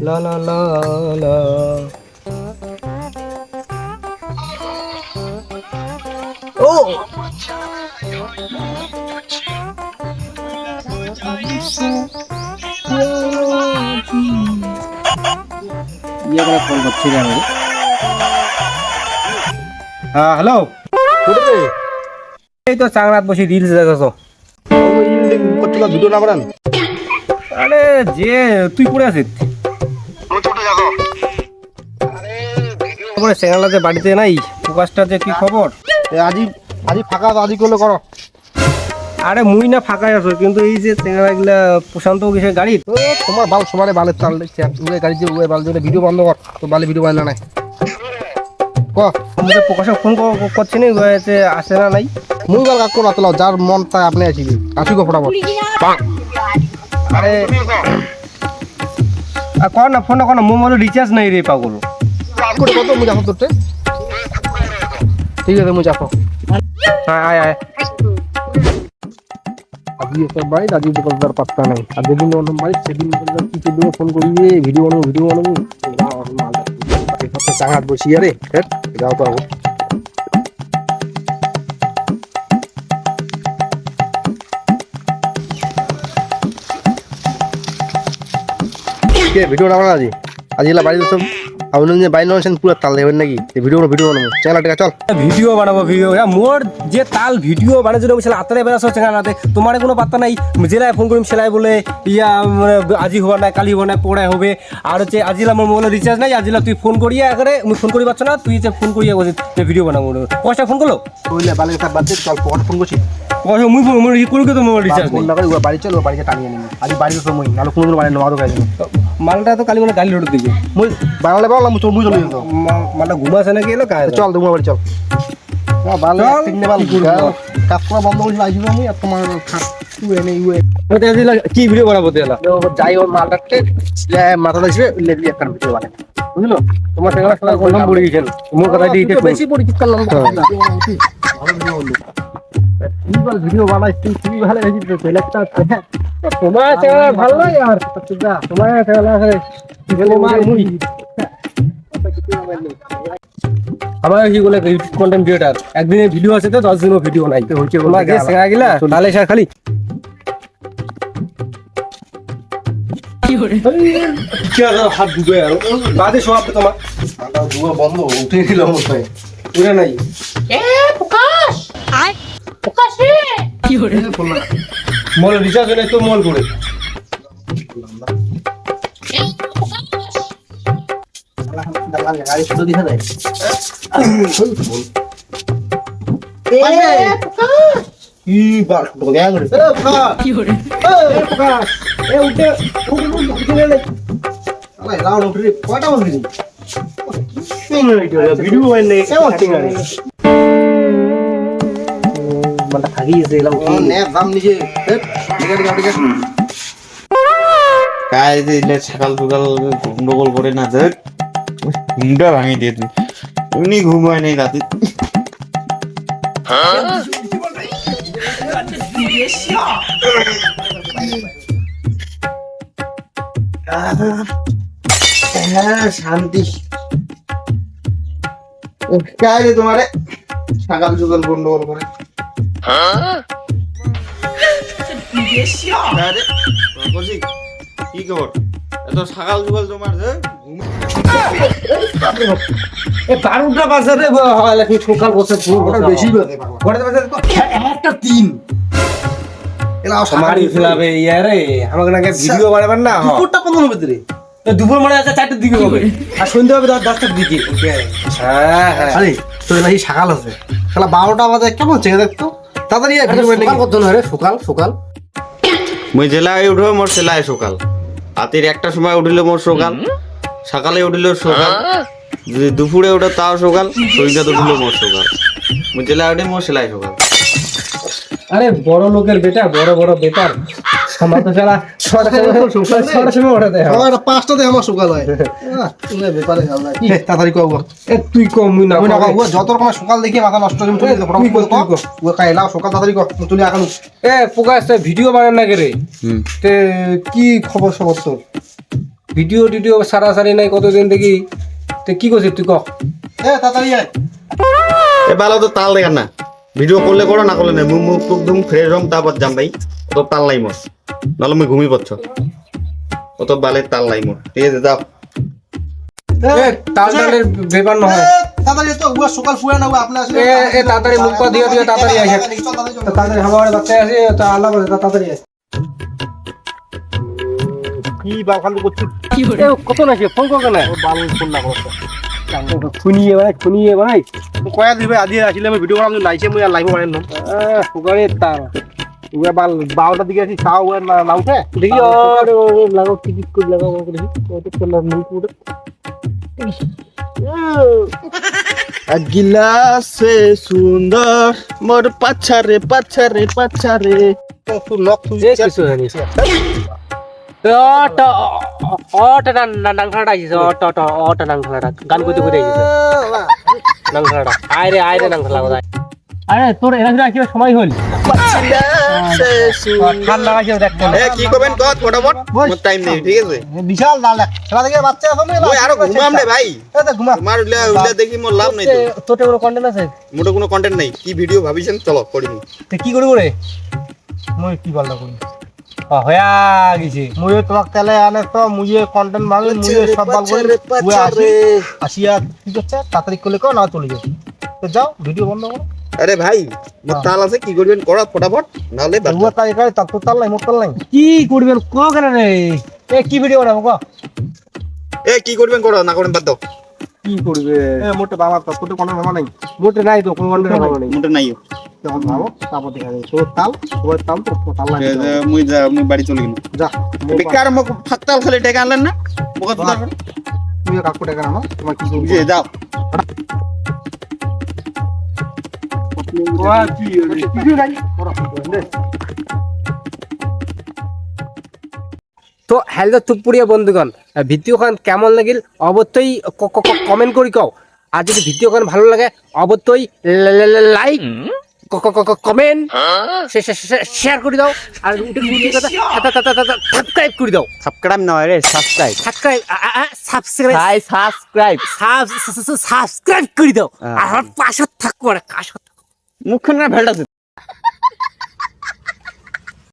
লা লা লা লা। ও ইয়ে করে ফোন করছি রে আমি। হ্যাঁ হ্যালো, কোথায় এই তো চাংরাত বসে রিলস দেখছো। করছিল ভিডিও না করেন? আরে যে তুই পড়ে আছিস চ্যানেলটা যে বাড়িতে নাই, প্রকাশটা যে কি খবর? আজি আজি ফাঁকা তো আজি করলে করো। আরে মুই না ফাঁকাই আছো, কিন্তু এই যে চ্যানেলগুলা প্রশান্ত কিসের গাড়ি ও তোমার বাল সবারে বালের চাল দেখছি উড়ে গাড়ি যে উড়ে বাল দিলে ভিডিও বন্ধ কর, তো বালে ভিডিও বানালে নাই ক মুখে প্রকাশে ফোন করছি না, আসে না নাই। মুই বাল কাক না তোলাও, যার মন তাই আপনি আসিবি আসি গো ফটাফট। আরে কর না ফোন, কর না, মোর মধ্যে রিচার্জ নাই রে পাগল। করে কত মুই যাবো তোরতে, ঠিক আছে মুই যাবো। হ্যাঁ আয় আয়। আজি একটা বাড়ি আজি দোকানদার পাত্তা নাই, আর যেদিন অন্য বাড়ি সেদিন কি করবো ফোন করি ভিডিও বানাবো চাঙাত বসি আরে যাও তো আবো। ভিডিও না বানা আজি আজি এলা বাড়ি সব আপনি যে বাইরে আছেন পুরো তাল দেবেন নাকি ভিডিও বানাবো চ্যানেল টাকা চল ভিডিও বানাবো ভিডিও, মোর যে তাল ভিডিও বানার জন্য বলছিল আত্মারে বেড়াছো চ্যানেলাতে, তোমার কোনো পাত্তা নাই। জেলায় ফোন করিম সেলাই বলে ইয়া আজি হওয়া নাই, কালি হওয়া নাই, পড়ে হবে। আর হচ্ছে আজিলা আমার মোবাইলে রিচার্জ নাই, আজিলা তুই ফোন করিয়া করে মুই ফোন করি পাচ্ছ না, তুই যে ফোন করিয়া বলছিস ভিডিও বানাবো। পয়সা ফোন করলো ওইলে বালের কাছে বাদ দে, চল পকেট ফোন করছি পয়সা মুই ফোন করুকে তো মোবাইল রিচার্জ ফোন নেই। না করে বাড়ি চল বাড়িতে টানিয়ে নিবি আজি বাড়িতে তো মই নালো কোনো বাড়ি নেওয়া তো গাইছে মালটা তো কালি মানে গালি লোড দিবে, মই বাংলা বললাম তোর মুই চলে যেত মালটা ঘুমাছে নাকি এলো কাজ। চল তোমার বাড়ি চল বাল চল, তিনটে বাল কাজ করা বন্ধ করে আসবি আমি আর তোমার তুই এনে ইয়ে কি ভিডিও বানাবো তেলা? যাই ওর মালটাকে মাথা দিবে লেবি একটা ভিডিও বানাই বুঝলো। তোমার চ্যানেল খেলা কলম পড়ে গেছেন, মোর কথা দিয়ে বেশি পরিচিত করলাম ভিডিও বানাই তুই ভালো হয়েছিস ছেলেটা তোমার চ্যানেল ভালো নয় আর তোমার চ্যানেল আছে আমার কি বলে ইউটিউব কন্টেন্ট ক্রিয়েটার, একদিনে ভিডিও আছে তো 10 দিনও ভিডিও নাই। তোমার যে শেখা গেলা তাহলে স্যার খালি কি হাত ডুবে আর বাদে সব তোমার দুয়া বন্ধ উঠে দিলাম ওটাই পুরো নাই। মল রিচার্জ নেই তো মল করে গাড়ি শুধু দিতে দেয় কি বার গয়া করে কি করে প্রকাশ এ উঠে উঠে লে আরে রাউন্ড উঠে কয়টা বন্ধ দিন ভিডিও বানাই কেমন চিংড়ি মানে থাকি আছে এলা নে দাম নিজে ঠিক আছে काय दिले सकाळ सकाळ गंडगोल करे ना जर मुंडा भांगी देत उनी घुमाय नाही राती शांति काय रे तुम्हारे सकाळ सकाळ गंडगोल करे আরে কৌশিক কি খবর এত সকাল সকাল তোমার যে এ 12টা বাজারে হয় লাগি সকাল বসে ওটা বেশি বাজে ঘরে বাজারে একটা তিন এলা মারি ফেলাবে ইয়ারে আমাকে নাকি ভিডিও বানাবেন না দুপুরটা কত হবে রে দুপুর মানে আছে 4টার দিকে হবে আর সন্ধ্যা হবে 10টার দিকে। হ্যাঁ হ্যাঁ আরে তো এলা সকাল আছে তাহলে 12টা বাজে কেমন চেয়ে দেখতো তাড়াতাড়ি ভিডিও বানাই কত না রে সকাল সকাল মুই জেলায় উঠো মোর সেলাই সকাল রাতের একটা সময় উঠিলে মোর সকাল সকালে উঠিলে সকাল যদি দুপুরে উঠে তাও সকাল সন্ধ্যা উঠিলে মোর সকাল মুই জেলায় উঠে মোর সেলাই সকাল আরে বড় লোকের বেটা বড় বড় বেটার আমার তো সারা 6টার সময় ওঠা দেয় আমার 5টাতে আমার সকাল হয় তুমি ব্যাপারে আল্লাহ কি তাড়াতাড়ি কও এ তুই কম মুই না আমি না কও যত রকম সকাল দেখি মাথা নষ্ট তুমি তুলি ফটাফট কও ও কাইলা সকাল তাড়াতাড়ি কও তুলি এখন এ প্রকাশ ভিডিও বানান না রে হুম তে কি খবর তোর? ভিডিও টিডিও সারাসারি নাই কতদিন দেখি তো কি করছিস তুই ক তাড়াতাড়ি আয় এ ভালো তো তাল দেখান না ভিডিও করলে করো না করলে না মুখ মুখ টুক ধুম ফ্রেশ হম তারপর যাম ভাই অত তাল নাই মোর নাহলে মুই ঘুমিয়ে পড়ছ অত বালের তাল নাই মোর ঠিক আছে যাও তাল তালের ব্যাপার নহয় তাড়াতাড়ি তো উয়া সকাল ফুয়া না আপনার আসলে এ তাড়াতাড়ি মুখ পা দিয়ে তাড়াতাড়ি আসে তাড়াতাড়ি আমার বাচ্চা আছে তো আল্লাহ বলে তাড়াতাড়ি আসে কি বাল করছিস কত নাকি ফোন কর না বাল ফোন না করছ খুনিয়ে ভাই কয়া দিবে আজি আসলে আমি ভিডিও করাম নাইছে মই লাইভ মারেন না সুগারে তার উয়া বাল 12টার দিকে আসি চাও না উঠে দেখি আর লাগাও টিকিট করে লাগাও দেখি কত চলার মুখ পুরো अगिला से सुंदर मोर पछारे पछारे पछारे তুই লক তুই যে কিছু হয়নি অটা নাংখাড়া আইছে অটা নাংখাড়া গান কইতে কইতে আইছে নাংখাড়া আইরে নাংখাড়া লাগা আরে তোর এখানে কি সময় হল ঠান্ডা লাগছে দেখতে এ কি করবেন কত ফটাফট মোর টাইম নেই ঠিক আছে বিশাল লাল খেলা দেখে বাচ্চা আছে না ওই আরো ঘুমাম রে ভাই ঘুমা তোমার উলা দেখি মোর লাভ নাই তো তোতে কোনো কন্টেন্ট আছে মোটা কোনো কন্টেন্ট নাই কি ভিডিও ভাবিছেন চলো করিনি তে কি করব রে মই কি বললা করি হয়া গেছে মুয়ে তোমাক তেলে আনে তো মুয়ে কন্টেন্ট মারি মুয়ে সব বাল করে মুয়ে আসি আসিয়া কি করছে তাড়াতাড়ি করলে কো না চলে যাবে তো যাও ভিডিও বন্ধ করো আরে ভাই মোর তাল আছে কি করবেন করো ফটাফট নাহলে বাদ উয়া তাই কাই তাল তো তাল নাই মোর তাল নাই কি করবেন ক কেন রে এ কি ভিডিও বানাবো ক এ কি করবেন করো না করেন বাদ দাও কি করবে এ মোটে বাবা তো তোতে কোনো মামা নাই মোটে নাই তো কোনো কন্টেন্ট হবে না মোটা নাই তখন ভাবো তারপর দেখা যাবে তোর তাল তোর তাল তো তাল নাই মুই বাড়ি চলে গেলাম যা বেকার মোক ফাকতাল খালি টাকা আনলেন না মোক তো তুমি কাকু টাকা আনো তোমার কি করবে বুঝে যাও তো হ্যালো তুপুরিয়া বন্ধুগণ ভিডিওখান কেমন লাগিল অবশ্যই কমেন্ট করি কও আর যদি ভিডিওখান ভালো লাগে অবশ্যই লাইক কমেন্ট শেয়ার করে দাও আর সাবস্ক্রাইব করে দাও সাবস্ক্রাইব না রে সাবস্ক্রাইব সাবস্ক্রাইব করে দাও আর পাশে থাকবো আর কাশত মুখখানা ভেলটা